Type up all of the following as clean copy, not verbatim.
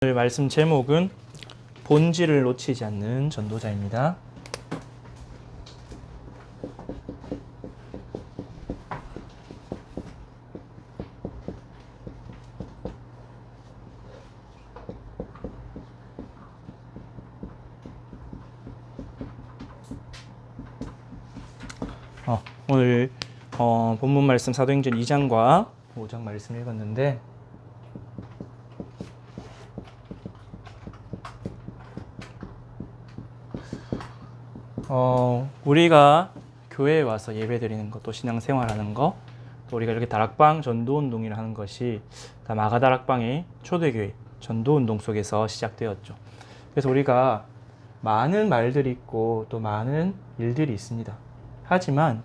오늘 말씀 제목은 본질을 놓치지 않는 전도자입니다. 오늘 본문 말씀 사도행전 2장과 5장 말씀 읽었는데 우리가 교회에 와서 예배드리는 것, 또 신앙생활하는 것, 또 우리가 이렇게 다락방 전도운동이라 하는 것이 다 마가다락방의 초대교회 전도운동 속에서 시작되었죠. 그래서 우리가 많은 말들이 있고 또 많은 일들이 있습니다. 하지만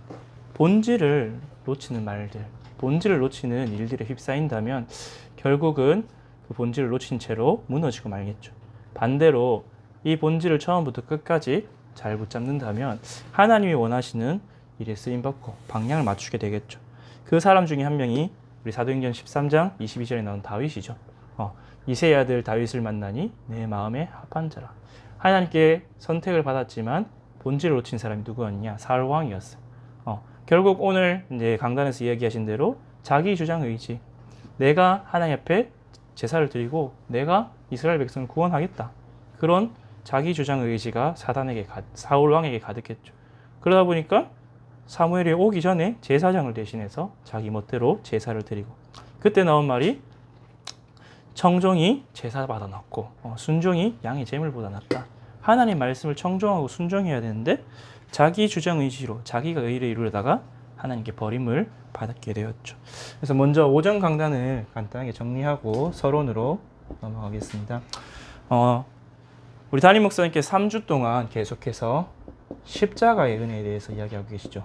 본질을 놓치는 말들, 본질을 놓치는 일들에 휩싸인다면 결국은 그 본질을 놓친 채로 무너지고 말겠죠. 반대로 이 본질을 처음부터 끝까지 잘 붙잡는다면 하나님이 원하시는 일에 쓰임받고 방향을 맞추게 되겠죠. 그 사람 중에 한 명이 우리 사도행전 13장 22절에 나온 다윗이죠. 이새의 아들 다윗을 만나니 내 마음에 합한 자라. 하나님께 선택을 받았지만 본질을 놓친 사람이 누구였냐? 사울 왕이었어요. 결국 오늘 이제 강단에서 이야기하신 대로 자기 주장 의지, 내가 하나님 앞에 제사를 드리고 내가 이스라엘 백성을 구원하겠다. 그런 자기 주장 의지가 사울 왕에게 가득했죠. 그러다 보니까 사무엘이 오기 전에 제사장을 대신해서 자기 멋대로 제사를 드리고, 그때 나온 말이 청종이 제사 받아 놨고 순종이 양의 제물보다 낫다. 하나님 말씀을 청종하고 순종해야 되는데 자기 주장 의지로 자기가 의를 이루려다가 하나님께 버림을 받게 되었죠. 그래서 먼저 오전 강단을 간단하게 정리하고 서론으로 넘어가겠습니다. 우리 담임 목사님께 3주 동안 계속해서 십자가의 은혜에 대해서 이야기하고 계시죠.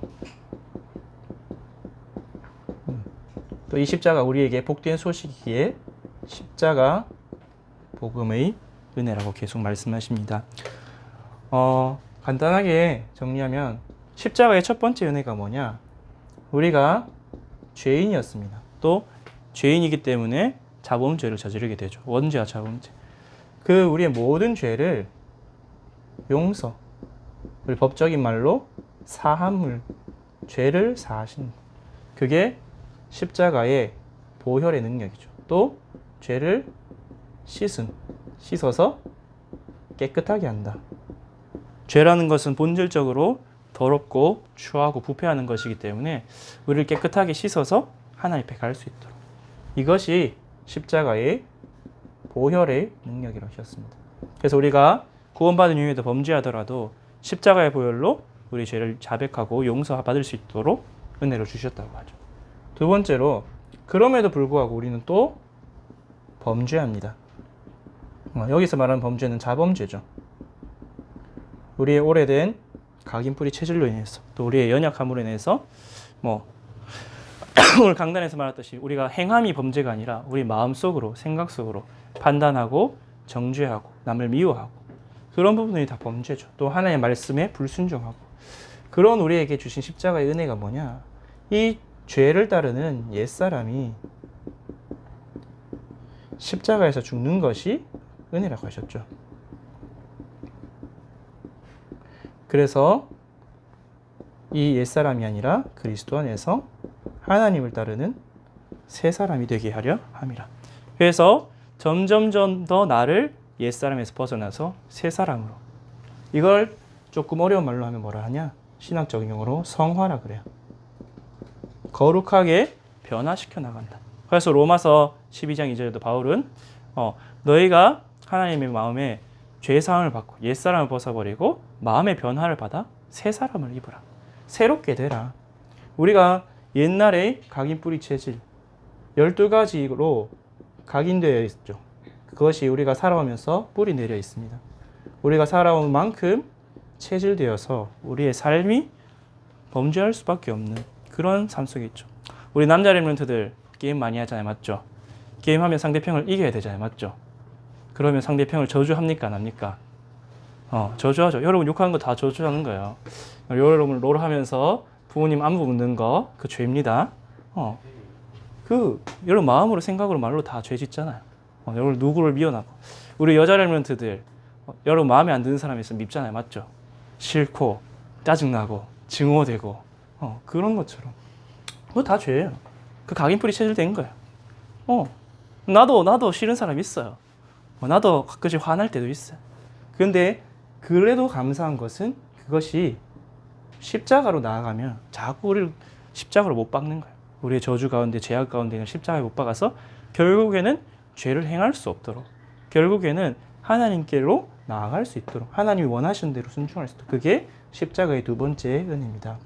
또 이 십자가 우리에게 복된 소식이기에 십자가 복음의 은혜라고 계속 말씀하십니다. 간단하게 정리하면 십자가의 첫 번째 은혜가 뭐냐? 우리가 죄인이었습니다. 또 죄인이기 때문에 자범죄를 저지르게 되죠. 원죄와 자범죄. 그 우리의 모든 죄를 용서, 우리 법적인 말로 사함을, 죄를 사하신, 그게 십자가의 보혈의 능력이죠. 또 죄를 씻어서 깨끗하게 한다. 죄라는 것은 본질적으로 더럽고 추하고 부패하는 것이기 때문에 우리를 깨끗하게 씻어서 하나님 앞에 갈 수 있도록, 이것이 십자가의 보혈의 능력이라고 하셨습니다. 그래서 우리가 구원받은 이후에도 범죄하더라도 십자가의 보혈로 우리 죄를 자백하고 용서받을 수 있도록 은혜를 주셨다고 하죠. 두 번째로, 그럼에도 불구하고 우리는 또 범죄합니다. 여기서 말하는 범죄는 자범죄죠. 우리의 오래된 각인뿌리 체질로 인해서, 또 우리의 연약함으로 인해서 오늘 강단에서 말했듯이 우리가 행함이 범죄가 아니라 우리 마음속으로, 생각 속으로 판단하고 정죄하고 남을 미워하고 그런 부분이 다 범죄죠. 또 하나님의 말씀에 불순종하고, 그런 우리에게 주신 십자가의 은혜가 뭐냐? 이 죄를 따르는 옛사람이 십자가에서 죽는 것이 은혜라고 하셨죠. 그래서 이 옛사람이 아니라 그리스도 안에서 하나님을 따르는 새 사람이 되게 하려 함이라. 그래서 점점점 더 나를 옛사람에서 벗어나서 새 사람으로, 이걸 조금 어려운 말로 하면 뭐라 하냐? 신학적인 용어로 성화라 그래요. 거룩하게 변화시켜 나간다. 그래서 로마서 12장 2절에도 바울은 너희가 하나님의 마음에 죄사함을 받고 옛사람을 벗어버리고 마음의 변화를 받아 새 사람을 입으라. 새롭게 되라. 우리가 옛날에 각인뿌리 체질 12가지로 각인되어 있죠. 그것이 우리가 살아오면서 뿌리 내려 있습니다. 우리가 살아온 만큼 체질되어서 우리의 삶이 범죄할 수밖에 없는 그런 삶 속에 있죠. 우리 남자 랩런트들 게임 많이 하잖아요. 맞죠? 게임하면 상대편을 이겨야 되잖아요. 맞죠? 그러면 상대편을 저주합니까? 안 합니까? 저주하죠. 여러분 욕하는 거 다 저주하는 거예요. 여러분 롤하면서 부모님 안부 묻는 거, 그 죄입니다. 여러분 마음으로, 생각으로, 말로 다 죄 짓잖아요. 여러분 누구를 미워하고. 우리 여자 렘넌트들 여러분 마음에 안 드는 사람이 있으면 밉잖아요. 맞죠? 싫고 짜증나고 증오되고 그런 것처럼 그거 다 죄예요. 그 각인풀이 체질된 거예요. 나도 싫은 사람 있어요. 나도 가끔씩 화날 때도 있어요. 근데 그래도 감사한 것은 그것이 십자가로 나아가면 자꾸 우리를 십자가로 못 박는 거예요. 우리의 저주 가운데 죄악 가운데 있는 십자가에 못 박아서 결국에는 죄를 행할 수 없도록, 결국에는 하나님께로 나아갈 수 있도록, 하나님이 원하시는 대로 순종할 수 있도록, 그게 십자가의 두 번째 은혜입니다.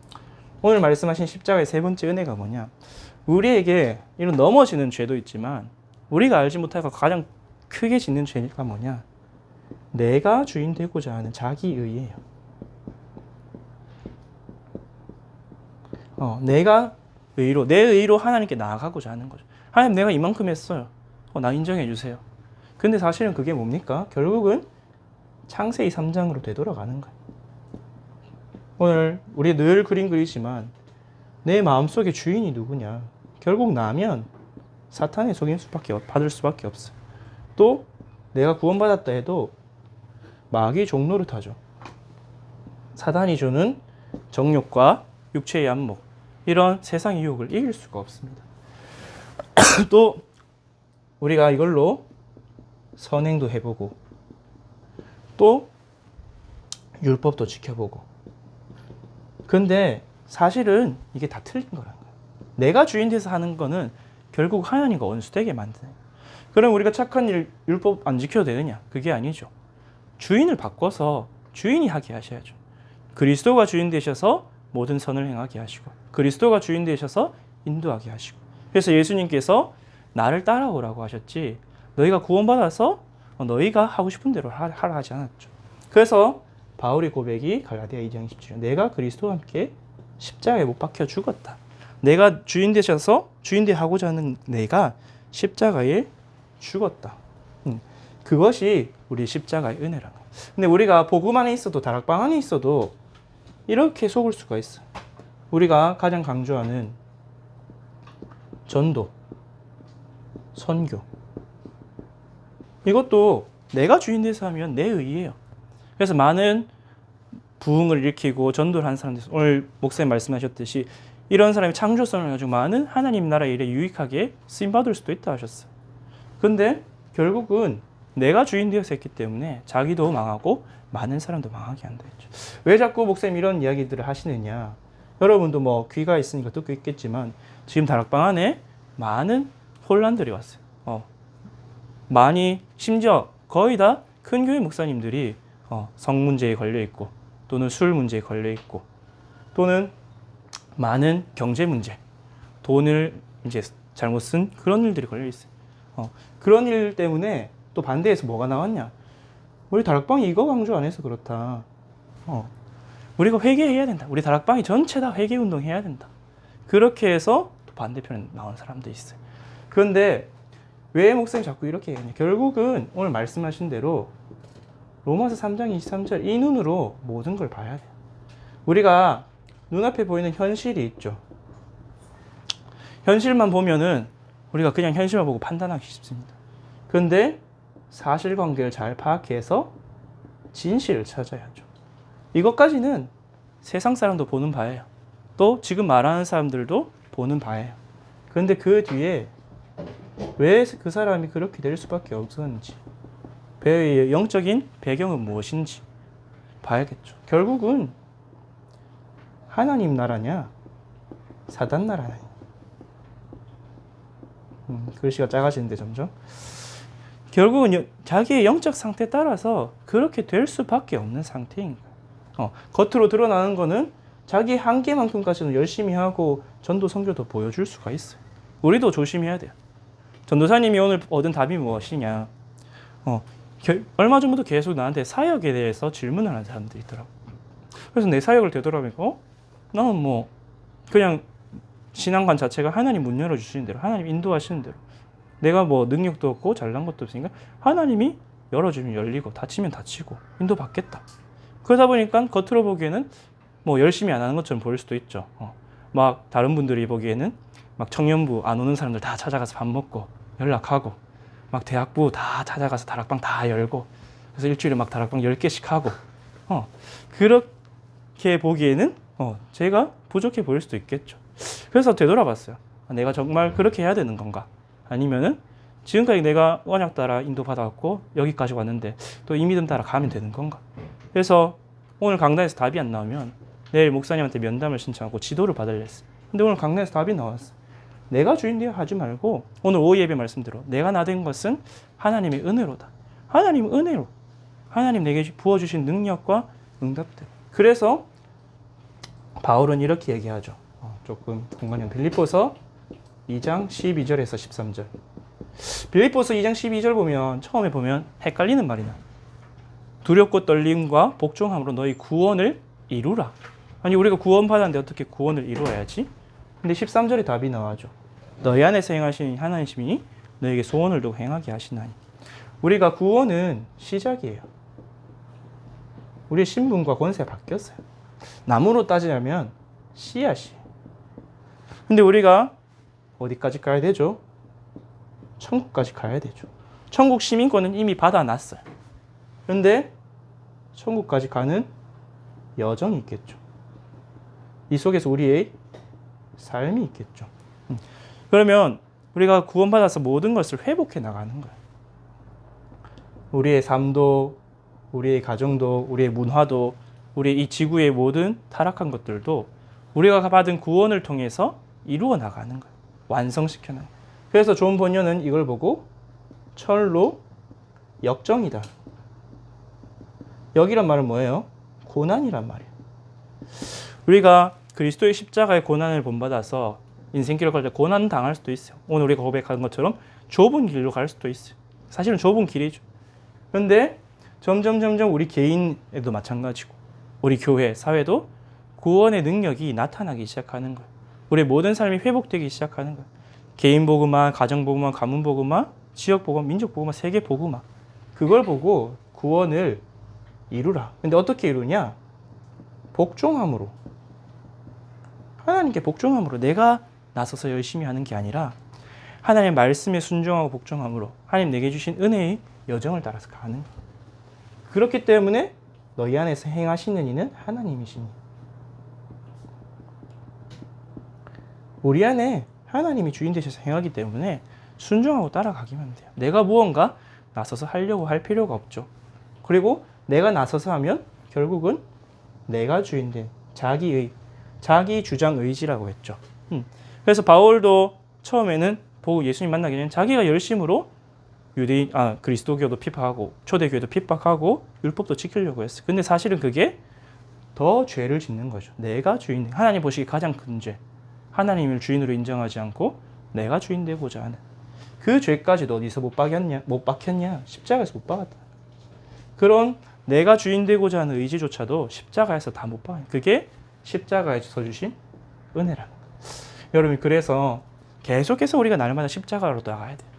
오늘 말씀하신 십자가의 세 번째 은혜가 뭐냐? 우리에게 이런 넘어지는 죄도 있지만 우리가 알지 못하고 가장 크게 짓는 죄가 뭐냐? 내가 주인 되고자 하는 자기의예요. 내가 의로, 내 의로 하나님께 나아가고자 하는 거죠. 하나님, 내가 이만큼 했어요. 나 인정해 주세요. 근데 사실은 그게 뭡니까? 결국은 창세기 3장으로 되돌아가는 거예요. 오늘 우리 늘 그림 그리지만 내 마음속에 주인이 누구냐? 결국 나면 사탄의 속임 받을 수밖에 없어요. 또 내가 구원받았다 해도 마귀의 종노를 타죠. 사단이 주는 정욕과 육체의 안목, 이런 세상의 유혹을 이길 수가 없습니다. 또 우리가 이걸로 선행도 해보고 또 율법도 지켜보고, 근데 사실은 이게 다 틀린 거라는 거예요. 내가 주인 돼서 하는 거는 결국 하나님과 원수되게 만드는. 그럼 우리가 착한 일, 율법 안 지켜도 되느냐? 그게 아니죠. 주인을 바꿔서 주인이 하게 하셔야죠. 그리스도가 주인 되셔서 모든 선을 행하게 하시고, 그리스도가 주인 되셔서 인도하게 하시고. 그래서 예수님께서 나를 따라오라고 하셨지, 너희가 구원받아서 너희가 하고 싶은 대로 하라 하지 않았죠. 그래서 바울의 고백이 갈라디아 2장 27절, 내가 그리스도와 함께 십자가에 못 박혀 죽었다. 내가 주인 되셔서 주인 되하고자 하는 내가 십자가에 죽었다. 그것이 우리 십자가의 은혜라는 거예요. 근데 우리가 복음 안에 있어도 다락방 안에 있어도 이렇게 속을 수가 있어요. 우리가 가장 강조하는 전도, 선교, 이것도 내가 주인 돼서 하면 내 의예요. 그래서 많은 부흥을 일으키고 전도를 한 사람들, 오늘 목사님 말씀하셨듯이 이런 사람이 창조성을 가지고 많은 하나님 나라 일에 유익하게 쓰임받을 수도 있다 하셨어요. 근데 결국은 내가 주인 되어서 했기 때문에 자기도 망하고 많은 사람도 망하게 한다 했죠. 왜 자꾸 목사님 이런 이야기들을 하시느냐? 여러분도 뭐 귀가 있으니까 듣고 있겠지만 지금 다락방 안에 많은 혼란들이 왔어요. 많이, 심지어 거의 다 큰 교회 목사님들이 성 문제에 걸려 있고, 또는 술 문제에 걸려 있고, 또는 많은 경제 문제, 돈을 이제 잘못 쓴 그런 일들이 걸려 있어요. 그런 일 때문에 또 반대에서 뭐가 나왔냐? 우리 다락방이 이거 강조 안 해서 그렇다. 우리가 회개해야 된다. 우리 다락방이 전체 다 회개 운동 해야 된다. 그렇게 해서 또 반대편에 나온 사람도 있어요. 그런데 왜 목사님이 자꾸 이렇게 얘기하냐? 결국은 오늘 말씀하신 대로 로마서 3장 23절 이 눈으로 모든 걸 봐야 돼요. 우리가 눈앞에 보이는 현실이 있죠. 현실만 보면은 우리가 그냥 현실만 보고 판단하기 쉽습니다. 그런데 사실관계를 잘 파악해서 진실을 찾아야죠. 이것까지는 세상 사람도 보는 바예요. 또 지금 말하는 사람들도 보는 바예요. 그런데 그 뒤에 왜 그 사람이 그렇게 될 수밖에 없었는지, 배의 영적인 배경은 무엇인지 봐야겠죠. 결국은 하나님 나라냐 사단 나라냐. 글씨가 작아지는데 점점. 결국은 자기의 영적 상태에 따라서 그렇게 될 수밖에 없는 상태인 거예요. 겉으로 드러나는 거는 자기 한계만큼까지는 열심히 하고 전도 선교도 보여줄 수가 있어요. 우리도 조심해야 돼요. 전도사님이 오늘 얻은 답이 무엇이냐? 얼마 전부터 계속 나한테 사역에 대해서 질문을 하는 사람들이 있더라고. 그래서 내 사역을 되돌아보니까 나는 뭐 그냥 신앙관 자체가 하나님 문 열어주시는 대로, 하나님 인도하시는 대로, 내가 뭐 능력도 없고 잘난 것도 없으니까 하나님이 열어주면 열리고 닫히면 닫히고 인도받겠다. 그러다 보니까 겉으로 보기에는 뭐 열심히 안 하는 것처럼 보일 수도 있죠. 막 다른 분들이 보기에는 막 청년부 안 오는 사람들 다 찾아가서 밥 먹고 연락하고 막 대학부 다 찾아가서 다락방 다 열고 그래서 일주일에 막 다락방 10개씩 하고 그렇게 보기에는 제가 부족해 보일 수도 있겠죠. 그래서 되돌아봤어요. 내가 정말 그렇게 해야 되는 건가? 아니면은 지금까지 내가 언약 따라 인도받아왔고 여기까지 왔는데 또 이 믿음 따라 가면 되는 건가? 그래서 오늘 강단에서 답이 안 나오면 내일 목사님한테 면담을 신청하고 지도를 받으려 했어요. 근데 오늘 강단에서 답이 나왔어. 내가 주인 되어 하지 말고 오늘 오후 예배 말씀대로 내가 나 된 것은 하나님의 은혜로다. 하나님 은혜로. 하나님 내게 부어주신 능력과 응답들. 그래서 바울은 이렇게 얘기하죠. 조금 공간형 빌립보서 2장 12절에서 13절. 빌립보서 2장 12절 보면 처음에 보면 헷갈리는 말이 나. 두렵고 떨림과 복종함으로 너희 구원을 이루라. 아니 우리가 구원 받았는데 어떻게 구원을 이루어야지? 근데 13절에 답이 나와죠. 너희 안에서 행하신 하나님이 너에게 소원을 두고 행하게 하시나니. 우리가 구원은 시작이에요. 우리의 신분과 권세가 바뀌었어요. 나무로 따지자면 씨앗이에요. 근데 우리가 어디까지 가야 되죠? 천국까지 가야 되죠. 천국 시민권은 이미 받아놨어요. 그런데 천국까지 가는 여정이 있겠죠. 이 속에서 우리의 삶이 있겠죠. 그러면 우리가 구원받아서 모든 것을 회복해 나가는 거예요. 우리의 삶도, 우리의 가정도, 우리의 문화도, 우리 이 지구의 모든 타락한 것들도 우리가 받은 구원을 통해서 이루어 나가는 거예요. 완성시켜 나가는 거예요. 그래서 존 번연은 이걸 보고 철로 역정이다. 역이란 말은 뭐예요? 고난이란 말이에요. 우리가 그리스도의 십자가의 고난을 본받아서 인생길을 갈 때 고난 당할 수도 있어요. 오늘 우리가 고백한 것처럼 좁은 길로 갈 수도 있어요. 사실은 좁은 길이죠. 그런데 점점 우리 개인에도 마찬가지고 우리 교회, 사회도 구원의 능력이 나타나기 시작하는 거예요. 우리의 모든 삶이 회복되기 시작하는 거예요. 개인 복음화, 가정 복음화, 가문 복음화, 지역 복음화, 민족 복음화, 세계 복음화. 그걸 보고 구원을 이루라. 근데 어떻게 이루냐? 복종함으로. 하나님께 복종함으로. 내가 나서서 열심히 하는 게 아니라 하나님의 말씀에 순종하고 복종함으로 하나님 내게 주신 은혜의 여정을 따라서 가는 거예요. 그렇기 때문에 너희 안에서 행하시는 이는 하나님이시니. 우리 안에 하나님이 주인 되셔서 행하기 때문에 순종하고 따라가기만 돼요. 내가 무언가 나서서 하려고 할 필요가 없죠. 그리고 내가 나서서 하면 결국은 내가 주인 된 자기 주장 의지라고 했죠. 그래서 바울도 처음에는 보고 예수님 만나기 전에 자기가 열심으로 그리스도교도 핍박하고 초대교회도 핍박하고 율법도 지키려고 했어요. 근데 사실은 그게 더 죄를 짓는 거죠. 내가 주인, 하나님 보시기 가장 큰 죄. 하나님을 주인으로 인정하지 않고 내가 주인 되고자 하는 그 죄까지도 어디서 못 박혔냐? 십자가에서 못 박았다. 그런 내가 주인 되고자 하는 의지조차도 십자가에서 다 못 박아요. 그게 십자가에서 주신 은혜라는 거예요. 여러분, 그래서 계속해서 우리가 날마다 십자가로 나가야 돼요.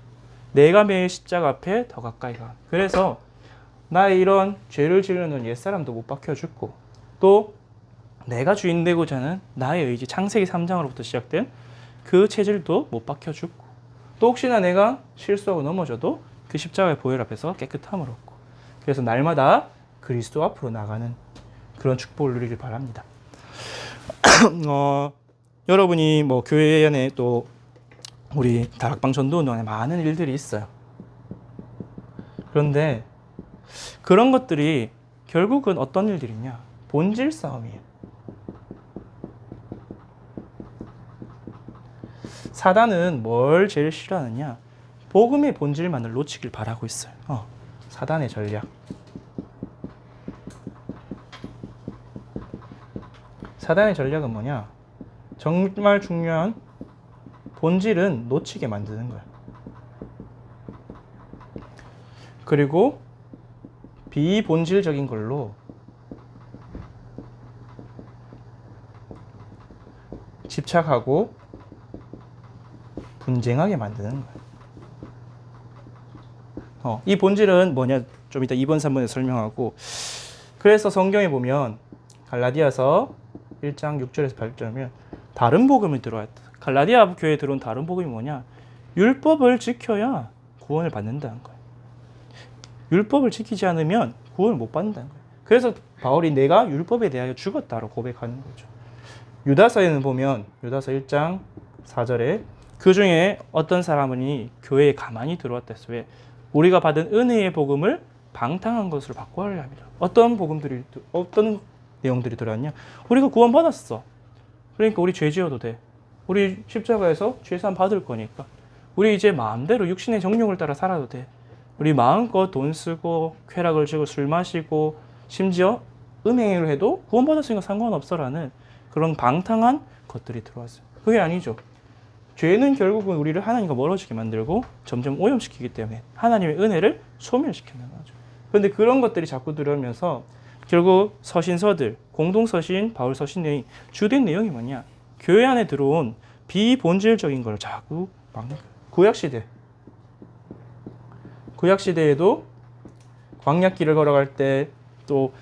내가 매일 십자가 앞에 더 가까이 가. 그래서 나의 이런 죄를 지르는 옛사람도 못 박혀 죽고, 또 내가 주인 되고자 하는 나의 의지, 창세기 3장으로부터 시작된 그 체질도 못 박혀 죽고, 또 혹시나 내가 실수하고 넘어져도 그 십자가의 보혈 앞에서 깨끗함을 얻고, 그래서 날마다 그리스도 앞으로 나가는 그런 축복을 누리길 바랍니다. 여러분이 뭐 교회 안에 또 우리 다락방 전도운동 안에 많은 일들이 있어요. 그런데 그런 것들이 결국은 어떤 일들이냐? 본질 싸움이에요. 사단은 뭘 제일 싫어하느냐? 복음의 본질만을 놓치길 바라고 있어요. 사단의 전략. 사단의 전략은 뭐냐? 정말 중요한 본질은 놓치게 만드는 거예요. 그리고 비본질적인 걸로 집착하고 분쟁하게 만드는 거예요. 이 본질은 뭐냐? 좀 이따 2번, 3번에 설명하고, 그래서 성경에 보면 갈라디아서 1장 6절에서 8절이면 다른 복음이 들어왔다. 갈라디아 교회에 들어온 다른 복음이 뭐냐? 율법을 지켜야 구원을 받는다는 거예요. 율법을 지키지 않으면 구원을 못 받는다는 거예요. 그래서 바울이 내가 율법에 대하여 죽었다고 고백하는 거죠. 유다서에는 보면 유다서 1장 4절에 그 중에 어떤 사람이 교회에 가만히 들어왔다 해서 왜 우리가 받은 은혜의 복음을 방탕한 것으로 바꿔야 합니다. 어떤 내용들이 들어왔냐? 우리가 구원받았어. 그러니까 우리 죄 지어도 돼. 우리 십자가에서 죄사함 받을 거니까. 우리 이제 마음대로 육신의 정욕을 따라 살아도 돼. 우리 마음껏 돈 쓰고 쾌락을 지고 술 마시고 심지어 음행을 해도 구원받았으니까 상관없어라는 그런 방탕한 것들이 들어왔어요. 그게 아니죠. 죄는 결국은 우리를 하나님과 멀어지게 만들고 점점 오염시키기 때문에 하나님의 은혜를 소멸시키는 거죠. 그런데 그런 것들이 자꾸 들어오면서 결국 서신서들, 공동서신, 바울서신 내용이 주된 내용이 뭐냐? 교회 안에 들어온 비본질적인 걸 자꾸 막는 거예요. 구약시대에도 광야길을 걸어갈 때 또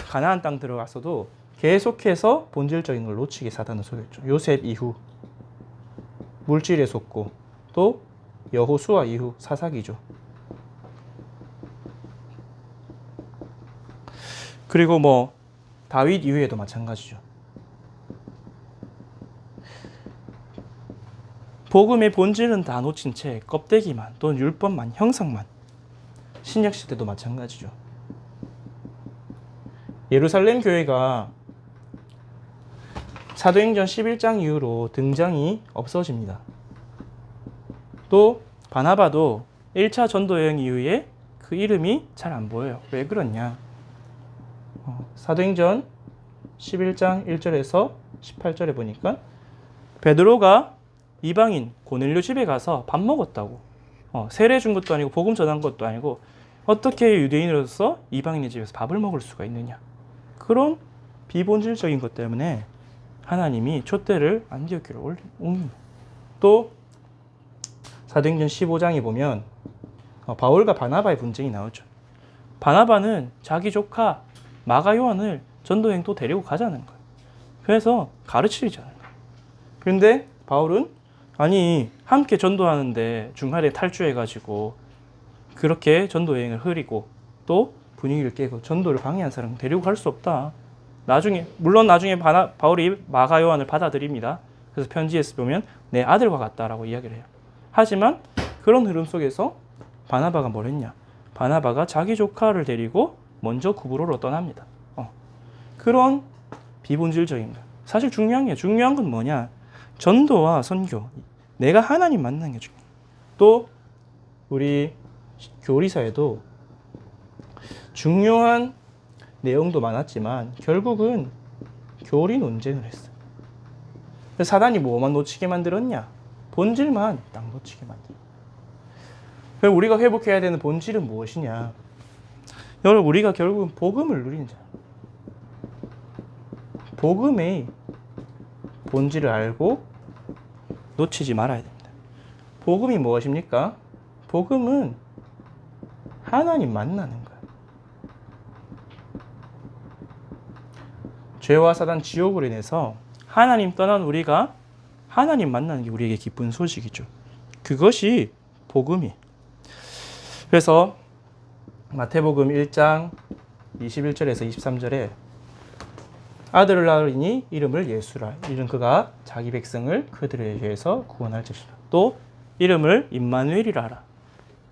가나안 땅 들어가서도 계속해서 본질적인 걸 놓치게 사단은 속였죠. 요셉 이후 물질에 속고 또 여호수아 이후 사사기죠. 그리고 뭐 다윗 이후에도 마찬가지죠. 복음의 본질은 다 놓친 채 껍데기만 또는 율법만 형상만. 신약시대도 마찬가지죠. 예루살렘 교회가 사도행전 11장 이후로 등장이 없어집니다. 또 바나바도 1차 전도 여행 이후에 그 이름이 잘 안 보여요. 왜 그러냐? 사도행전 11장 1절에서 18절에 보니까 베드로가 이방인 고넬료 집에 가서 밥 먹었다고. 세례 준 것도 아니고 복음 전한 것도 아니고 어떻게 유대인으로서 이방인의 집에서 밥을 먹을 수가 있느냐. 그런 비본질적인 것 때문에 하나님이 촛대를 안디옥으로 옮깁니다. 또 사도행전 15장에 보면 바울과 바나바의 분쟁이 나오죠. 바나바는 자기 조카 마가 요한을 전도행 또 데리고 가자는 거예요. 그래서 가르치자는 거예요. 그런데 바울은 아니 함께 전도하는데 중간에 탈주해가지고 그렇게 전도여행을 흐리고 또 분위기를 깨고 전도를 방해한 사람 데리고 갈 수 없다. 물론 나중에 바울이 마가 요한을 받아들입니다. 그래서 편지에서 보면 내 아들과 같다라고 이야기를 해요. 하지만 그런 흐름 속에서 바나바가 뭘 했냐? 바나바가 자기 조카를 데리고 먼저 구브로로 떠납니다. 그런 비본질적인 거. 사실 중요한 건 뭐냐? 전도와 선교. 내가 하나님 만나는 게 중요해요. 또 우리 교리사에도 중요한 내용도 많았지만 결국은 교리 논쟁을 했어요. 사단이 뭐만 놓치게 만들었냐? 본질만 딱 놓치게 만들었어요. 그럼 우리가 회복해야 되는 본질은 무엇이냐? 여러분, 우리가 결국은 복음을 누리는 자. 복음의 본질을 알고 놓치지 말아야 됩니다. 복음이 무엇입니까? 복음은 하나님 만나는 거예요. 죄와 사단 지옥으로 인해서 하나님 떠난 우리가 하나님 만나는 게 우리에게 기쁜 소식이죠. 그것이 복음이. 그래서 마태복음 1장 21절에서 23절에 아들을 낳으리니 이름을 예수라. 이는 그가 자기 백성을 그들에 의해서 구원할 것이라. 또 이름을 임마누엘이라 하라.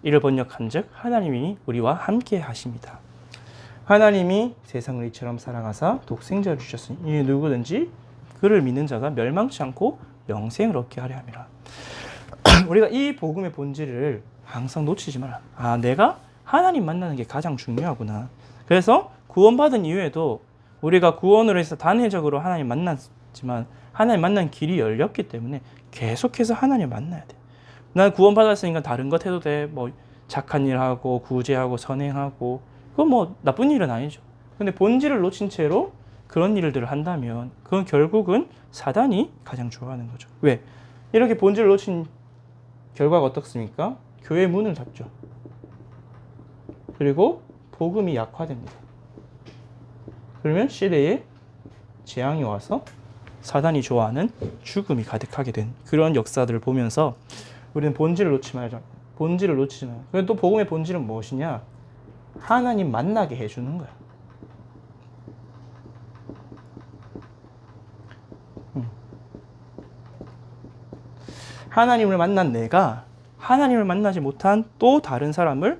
이를 번역한즉 하나님이 우리와 함께 하십니다. 하나님이 세상을 이처럼 사랑하사 독생자를 주셨으니 이 누구든지 그를 믿는 자가 멸망치 않고 영생을 얻게 하려 함이라. 우리가 이 복음의 본질을 항상 놓치지 마라. 내가 하나님 만나는 게 가장 중요하구나. 그래서 구원받은 이후에도 우리가 구원으로 해서 단회적으로 하나님 만났지만 하나님 만난 길이 열렸기 때문에 계속해서 하나님 만나야 돼. 난 구원받았으니까 다른 것 해도 돼. 뭐 착한 일하고 구제하고 선행하고 그건 뭐 나쁜 일은 아니죠. 근데 본질을 놓친 채로 그런 일들을 한다면 그건 결국은 사단이 가장 좋아하는 거죠. 왜? 이렇게 본질을 놓친 결과가 어떻습니까? 교회 문을 닫죠. 그리고 복음이 약화됩니다. 그러면 시대에 재앙이 와서 사단이 좋아하는 죽음이 가득하게 된 그런 역사들을 보면서 우리는 본질을 놓지 말자. 본질을 놓치지 마요. 그리고 또 복음의 본질은 무엇이냐? 하나님 만나게 해주는 거야. 하나님을 만난 내가 하나님을 만나지 못한 또 다른 사람을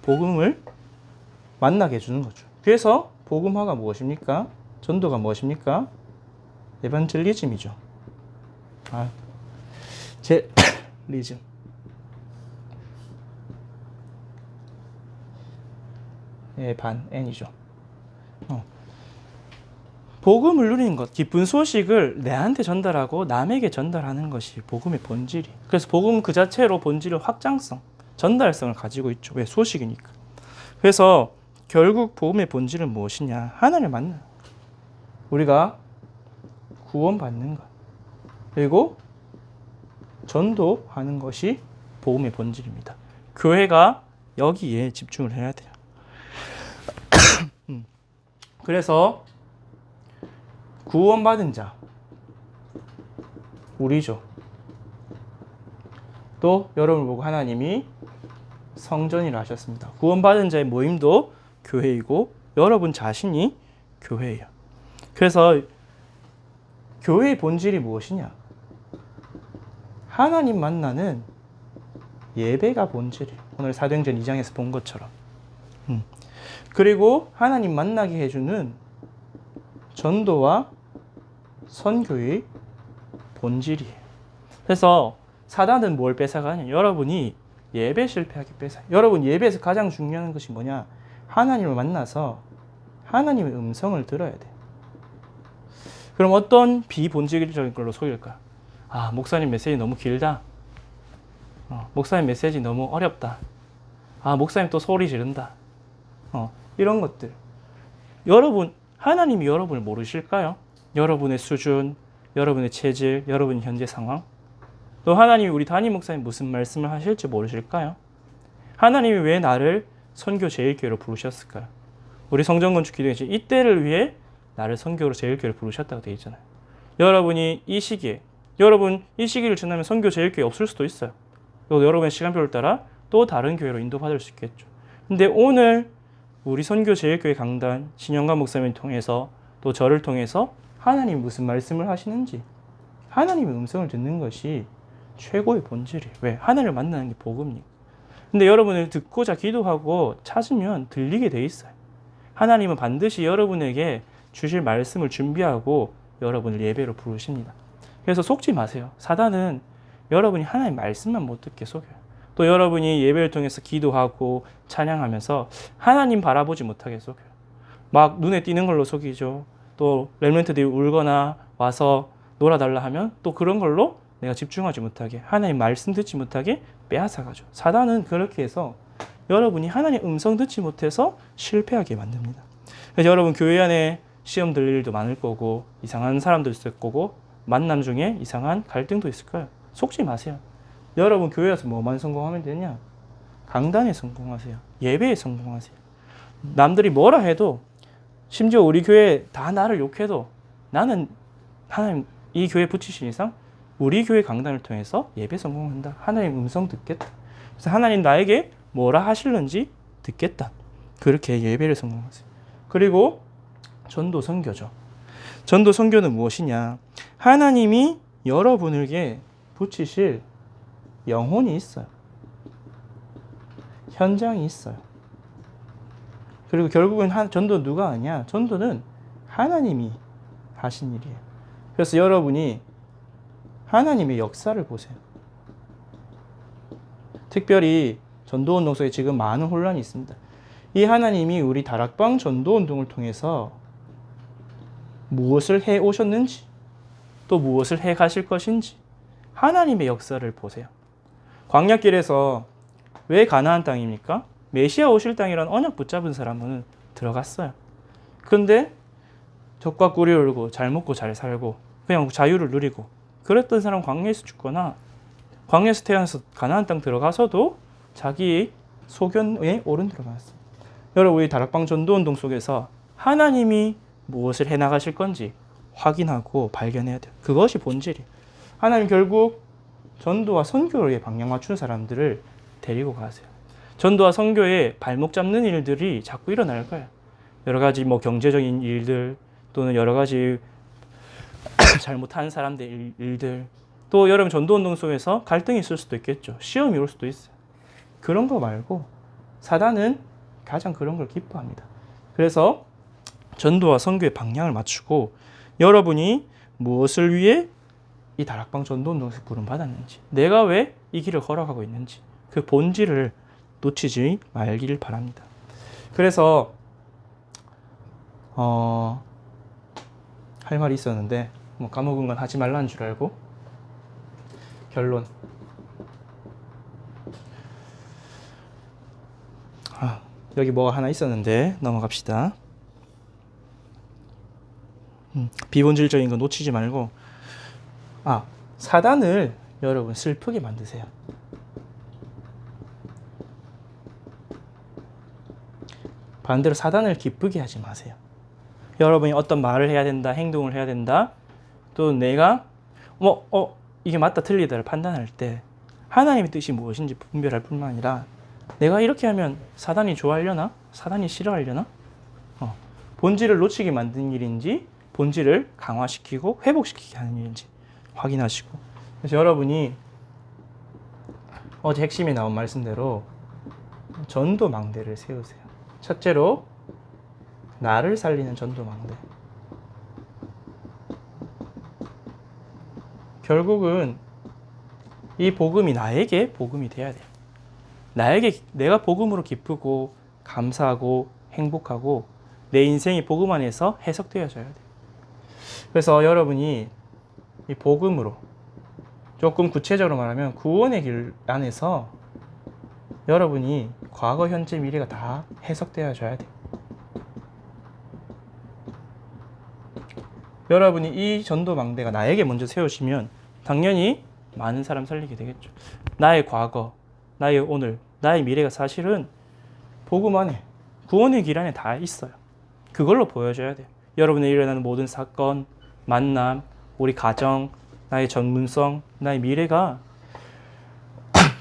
복음을 만나게 해주는 거죠. 그래서 복음화가 무엇입니까? 전도가 무엇입니까? 에반젤리즘이죠. 리즘. N이죠. 복음을 누리는 것, 기쁜 소식을 내한테 전달하고 남에게 전달하는 것이 복음의 본질이. 그래서 복음 그 자체로 본질은 확장성, 전달성을 가지고 있죠. 왜? 소식이니까. 그래서 결국 복음의 본질은 무엇이냐? 하나님을 만나. 우리가 구원받는 것. 그리고 전도하는 것이 복음의 본질입니다. 교회가 여기에 집중을 해야 돼요. 그래서 구원받은 자, 우리죠. 또 여러분을 보고 하나님이 성전이라 하셨습니다. 구원받은 자의 모임도 교회이고 여러분 자신이 교회예요. 그래서 교회의 본질이 무엇이냐? 하나님 만나는 예배가 본질이에요. 오늘 사도행전 2장에서 본 것처럼. 그리고 하나님 만나게 해주는 전도와 선교의 본질이에요. 그래서 사단은 뭘 뺏어가냐? 여러분이 예배 실패하게 뺏어요. 여러분 예배에서 가장 중요한 것이 뭐냐? 하나님을 만나서 하나님의 음성을 들어야 돼. 그럼 어떤 비본질적인 걸로 속일까? 목사님 메시지 너무 길다. 목사님 메시지 너무 어렵다. 목사님 또 소리 지른다. 이런 것들. 여러분, 하나님이 여러분을 모르실까요? 여러분의 수준, 여러분의 체질, 여러분의 현재 상황. 또 하나님이 우리 담임 목사님 무슨 말씀을 하실지 모르실까요? 하나님이 왜 나를 선교 제일교회로 부르셨을까요? 우리 성전건축 기도회에서 이때를 위해 나를 선교로 제일교회로 부르셨다고 되어 있잖아요. 여러분이 이 시기에, 여러분 이 시기를 지나면 선교 제일교회 없을 수도 있어요. 또 여러분의 시간표를 따라 또 다른 교회로 인도받을 수 있겠죠. 근데 오늘 우리 선교 제일교회 강단 신영관 목사님을 통해서 또 저를 통해서 하나님이 무슨 말씀을 하시는지 하나님의 음성을 듣는 것이 최고의 본질이에요. 왜? 하나님을 만나는 게 복음이니까. 근데 여러분을 듣고자 기도하고 찾으면 들리게 돼 있어요. 하나님은 반드시 여러분에게 주실 말씀을 준비하고 여러분을 예배로 부르십니다. 그래서 속지 마세요. 사단은 여러분이 하나님의 말씀만 못 듣게 속여요. 또 여러분이 예배를 통해서 기도하고 찬양하면서 하나님 바라보지 못하게 속여요. 막 눈에 띄는 걸로 속이죠. 또 렘넌트들이 울거나 와서 놀아달라 하면 또 그런 걸로 내가 집중하지 못하게, 하나님 말씀 듣지 못하게 빼앗아가죠. 사단은 그렇게 해서 여러분이 하나님의 음성 듣지 못해서 실패하게 만듭니다. 그래서 여러분 교회 안에 시험 들릴 일도 많을 거고 이상한 사람도 있을 거고 만남 중에 이상한 갈등도 있을 거예요. 속지 마세요. 여러분 교회에서 뭐만 성공하면 되냐? 강단에 성공하세요. 예배에 성공하세요. 남들이 뭐라 해도 심지어 우리 교회 다 나를 욕해도 나는 하나님 이 교회 붙이신 이상 우리 교회 강단을 통해서 예배 성공한다. 하나님 음성 듣겠다. 그래서 하나님 나에게 뭐라 하실는지 듣겠다. 그렇게 예배를 성공하세요. 그리고 전도 선교죠. 전도 선교는 무엇이냐? 하나님이 여러분에게 붙이실 영혼이 있어요. 현장이 있어요. 그리고 결국은 전도 누가 하냐? 전도는 하나님이 하신 일이에요. 그래서 여러분이 하나님의 역사를 보세요. 특별히 전도운동 속에 지금 많은 혼란이 있습니다. 이 하나님이 우리 다락방 전도운동을 통해서 무엇을 해 오셨는지 또 무엇을 해 가실 것인지 하나님의 역사를 보세요. 광야길에서 왜 가나안 땅입니까? 메시아 오실 땅이란 언약 붙잡은 사람은 들어갔어요. 그런데 적과 꿀이 울고 잘 먹고 잘 살고 그냥 자유를 누리고 그랬던 사람 광야에서 죽거나 광야에서 태어나서 가나안 땅 들어가서도 자기 소견에 옳은 들어갔어요. 여러분 우리 다락방 전도운동 속에서 하나님이 무엇을 해나가실 건지 확인하고 발견해야 돼요. 그것이 본질이에요. 하나님 결국 전도와 선교를 위해 방향 맞춘 사람들을 데리고 가세요. 전도와 선교에 발목 잡는 일들이 자꾸 일어날 거예요. 여러 가지 뭐 경제적인 일들 또는 여러 가지 잘못한 사람들 일들 또 여러분 전도운동 속에서 갈등이 있을 수도 있겠죠. 시험이 올 수도 있어요. 그런 거 말고 사단은 가장 그런 걸 기뻐합니다. 그래서 전도와 선교의 방향을 맞추고 여러분이 무엇을 위해 이 다락방 전도운동에서 부름받았는지 내가 왜 이 길을 걸어가고 있는지 그 본질을 놓치지 말기를 바랍니다. 그래서 할 말이 있었는데 뭐 까먹은 건 하지 말라는 줄 알고 결론 여기 뭐가 하나 있었는데 넘어갑시다. 비본질적인 거 놓치지 말고 사단을 여러분 슬프게 만드세요. 반대로 사단을 기쁘게 하지 마세요. 여러분이 어떤 말을 해야 된다, 행동을 해야 된다, 또 내가 이게 맞다 틀리다를 판단할 때 하나님의 뜻이 무엇인지 분별할 뿐만 아니라 내가 이렇게 하면 사단이 좋아하려나? 사단이 싫어하려나? 본질을 놓치게 만든 일인지 본질을 강화시키고 회복시키게 하는 일인지 확인하시고 그래서 여러분이 어제 핵심에 나온 말씀대로 전도망대를 세우세요. 첫째로 나를 살리는 전도망대. 결국은 이 복음이 나에게 복음이 돼야 돼요. 내가 복음으로 기쁘고 감사하고 행복하고 내 인생이 복음 안에서 해석되어져야 돼요. 그래서 여러분이 이 복음으로 조금 구체적으로 말하면 구원의 길 안에서 여러분이 과거, 현재, 미래가 다 해석되어져야 돼요. 여러분이 이 전도망대가 나에게 먼저 세우시면 당연히 많은 사람 살리게 되겠죠. 나의 과거, 나의 오늘, 나의 미래가 사실은 복음 안에 구원의 길 안에 다 있어요. 그걸로 보여줘야 돼요. 여러분의 일어나는 모든 사건, 만남, 우리 가정, 나의 전문성, 나의 미래가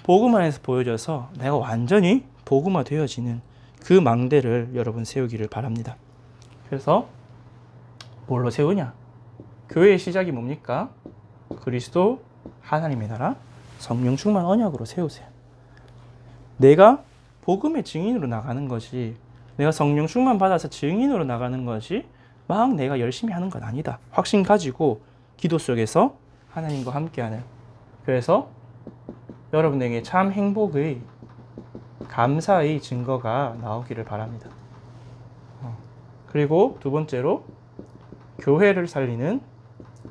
복음 안에서 보여져서 내가 완전히 복음화 되어지는 그 망대를 여러분 세우기를 바랍니다. 그래서 뭘로 세우냐? 교회의 시작이 뭡니까? 그리스도, 하나님의 나라, 성령 충만 언약으로 세우세요. 내가 복음의 증인으로 나가는 것이 내가 성령 충만 받아서 증인으로 나가는 것이 막 내가 열심히 하는 건 아니다. 확신 가지고 기도 속에서 하나님과 함께하는 그래서 여러분에게 참 행복의 감사의 증거가 나오기를 바랍니다. 그리고 두 번째로 교회를 살리는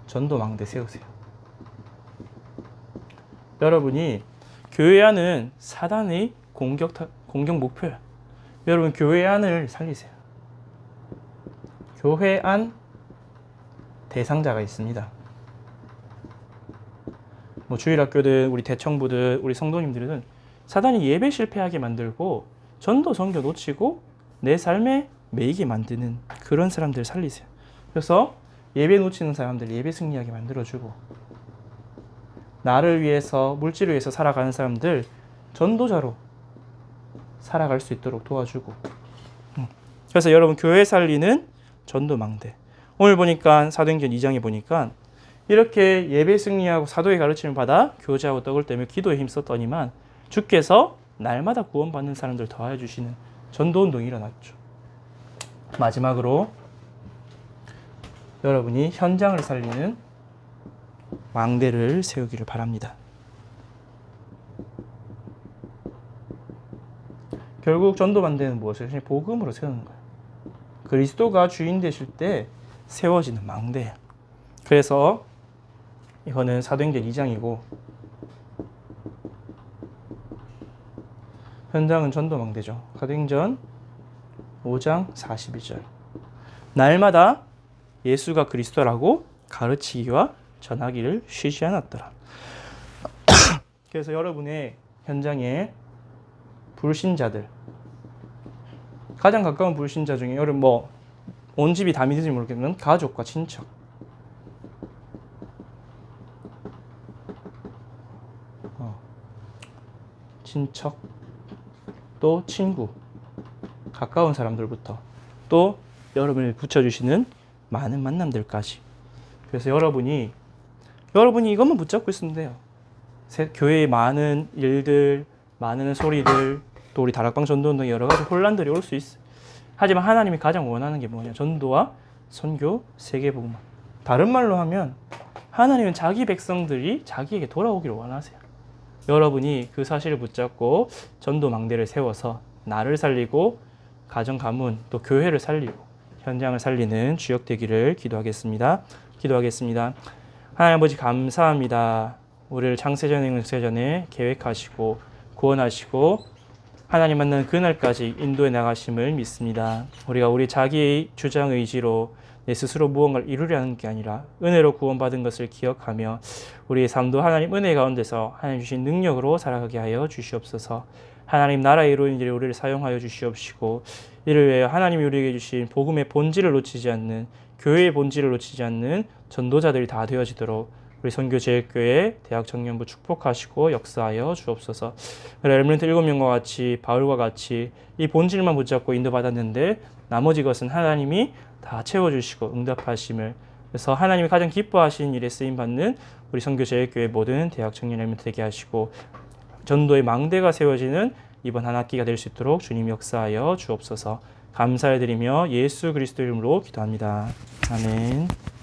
전도망대 세우세요. 여러분이 교회 안은 사단의 공격 목표예요. 여러분 교회 안을 살리세요. 교회 안 대상자가 있습니다. 뭐 주일학교든 우리 대청부든 우리 성도님들은 사단이 예배 실패하게 만들고 전도 선교 놓치고 내 삶에 매이게 만드는 그런 사람들 살리세요. 그래서 예배 놓치는 사람들 예배 승리하게 만들어주고 나를 위해서 물질을 위해서 살아가는 사람들 전도자로 살아갈 수 있도록 도와주고 그래서 여러분 교회 살리는 전도망대 오늘 보니까 사도행전 2장에 보니까 이렇게 예배 승리하고 사도의 가르침을 받아 교제하고 떡을 떼며 기도에 힘썼더니만 주께서 날마다 구원받는 사람들 더하여 주시는 전도운동이 일어났죠. 마지막으로 여러분이 현장을 살리는 망대를 세우기를 바랍니다. 결국 전도망대는 무엇이에요? 복음으로 세우는 거예요. 그리스도가 주인 되실 때 세워지는 망대예요. 그래서 이거는 사도행전 2장이고 현장은 전도망대죠. 사도행전 5장 42절 날마다 예수가 그리스도라고 가르치기와 전하기를 쉬지 않았더라. 그래서 여러분의 현장에 불신자들 가장 가까운 불신자 중에 여러분 온 집이 다 믿을지 모르겠지만 가족과 친척 친척, 또 친구, 가까운 사람들부터 또 여러분을 붙여주시는 많은 만남들까지. 그래서 여러분이 이것만 붙잡고 있으면 돼요. 교회의 많은 일들, 많은 소리들, 또 우리 다락방 전도운동에 여러 가지 혼란들이 올 수 있어요. 하지만 하나님이 가장 원하는 게 뭐냐? 전도와 선교, 세계복음. 다른 말로 하면 하나님은 자기 백성들이 자기에게 돌아오기를 원하세요. 여러분이 그 사실을 붙잡고 전도 망대를 세워서 나를 살리고 가정 가문 또 교회를 살리고 현장을 살리는 주역 되기를 기도하겠습니다. 하나님 아버지 감사합니다. 우리를 창세전에 영세전에 계획하시고 구원하시고 하나님 만나는 그날까지 인도해 나가심을 믿습니다. 우리가 우리 자기의 주장 의지로 내 스스로 무언가를 이루려는 게 아니라 은혜로 구원받은 것을 기억하며 우리의 삶도 하나님 은혜 가운데서 하나님 주신 능력으로 살아가게 하여 주시옵소서. 하나님 나라의 이루어진 일에 우리를 사용하여 주시옵시고 이를 위하여 하나님이 우리에게 주신 복음의 본질을 놓치지 않는 교회의 본질을 놓치지 않는 전도자들이 다 되어지도록 우리 선교제일교회 대학 청년부 축복하시고 역사하여 주옵소서. 렘넌트 7명과 같이 바울과 같이 이 본질만 붙잡고 인도받았는데 나머지 것은 하나님이 다 채워주시고 응답하심을, 그래서 하나님이 가장 기뻐하시는 일에 쓰임받는 우리 선교제일교회 모든 대학 청년 렘넌트 되게 하시고 전도의 망대가 세워지는 이번 한 학기가 될 수 있도록 주님 역사하여 주옵소서. 감사해드리며 예수 그리스도 이름으로 기도합니다. 아멘.